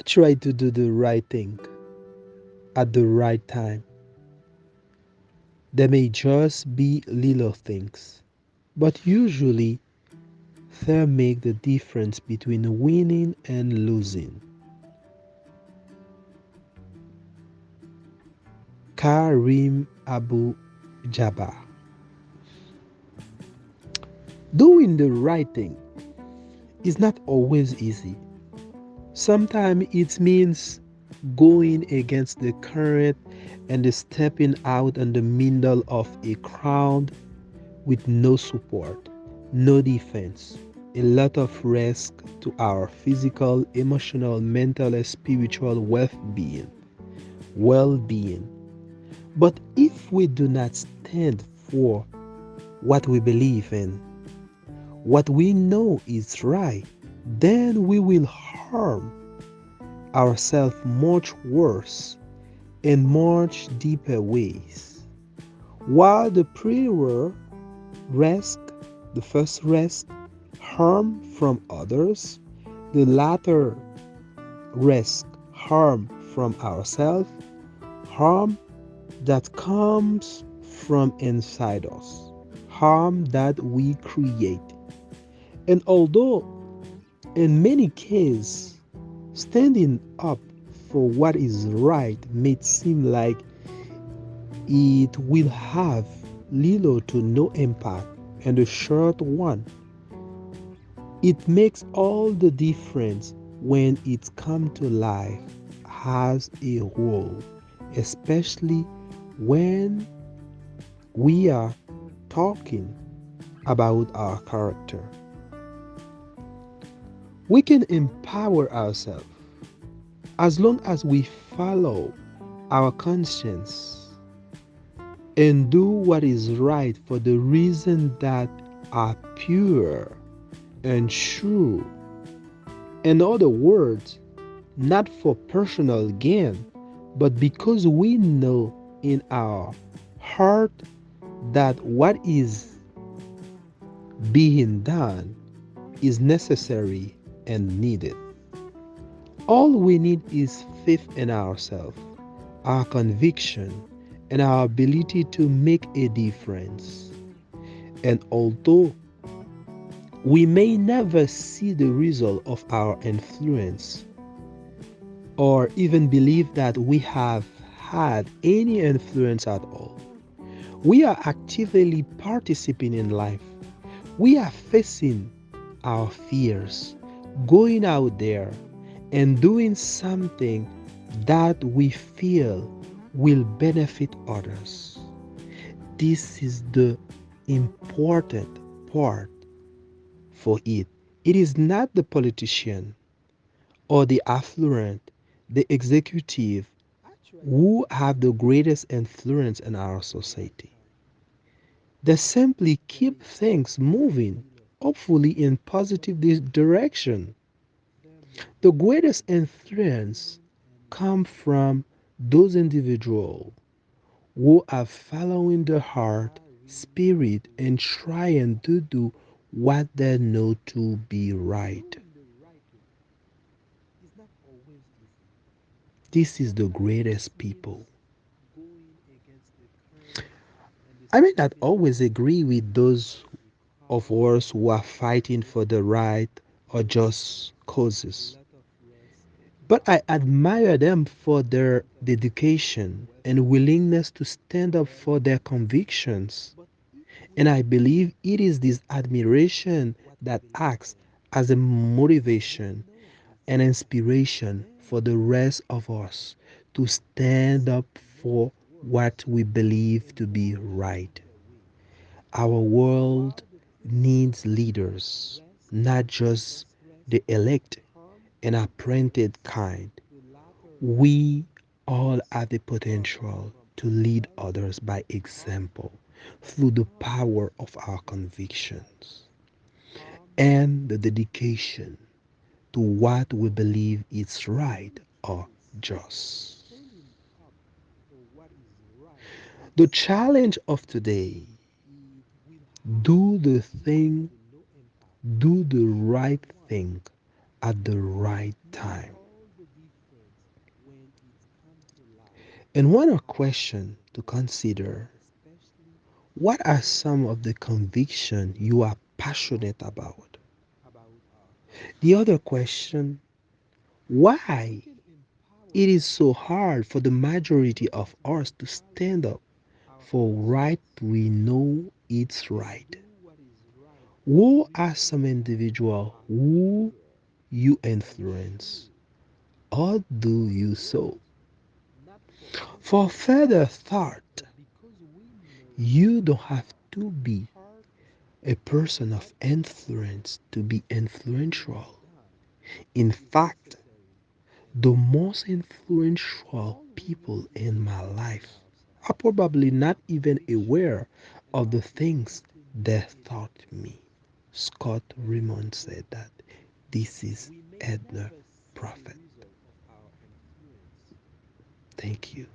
try to do the right thing at the right time. There may just be little things, but usually they make the difference between winning and losing. Karim Abu Jabbar. Doing the right thing is not always easy. Sometimes it means going against the current and stepping out in the middle of a crowd with no support, no defense, a lot of risk to our physical, emotional, mental, and spiritual well-being. But if we do not stand for what we believe in, what we know is right, then we will harm ourselves much worse in much deeper ways. While the prayer risk, the first risk, harm from others, the latter risk, harm from ourselves, harm that comes from inside us, harm that we create. And although in many cases, standing up for what is right may seem like it will have little to no impact in the short run. It makes all the difference when it comes to life as a whole, especially when we are talking about our character. We can empower ourselves as long as we follow our conscience and do what is right for the reasons that are pure and true. In other words, not for personal gain, but because we know in our heart that what is being done is necessary and needed. All we need is faith in ourselves, our conviction, and our ability to make a difference. And although we may never see the result of our influence or even believe that we have had any influence at all, we are actively participating in life. We are facing our fears, going out there and doing something that we feel will benefit others. This is the important part for it. It is not the politician or the affluent, the executive who have the greatest influence in our society. They simply keep things moving, hopefully in positive direction. The greatest influence comes from those individuals who are following the heart, spirit, and trying to do what they know to be right. This is the greatest people. I may not always agree with those of us who are fighting for the right or just causes, but I admire them for their dedication and willingness to stand up for their convictions. And I believe it is this admiration that acts as a motivation and inspiration for the rest of us to stand up for what we believe to be right. Our world needs leaders, not just the elect and appointed kind. We all have the potential to lead others by example through the power of our convictions and the dedication to what we believe is right or just. The challenge of today, do the thing, do the right thing at the right time. And one other question to consider: what are some of the convictions you are passionate about? The other question: why it is so hard for the majority of us to stand up for right we know it's right? Who are some individuals who you influence? Or do you so? For further thought, you don't have to be a person of influence to be influential. In fact, the most influential people in my life are probably not even aware of the things they taught me. Scott Raymond said that. This is Edna Prophet. Thank you.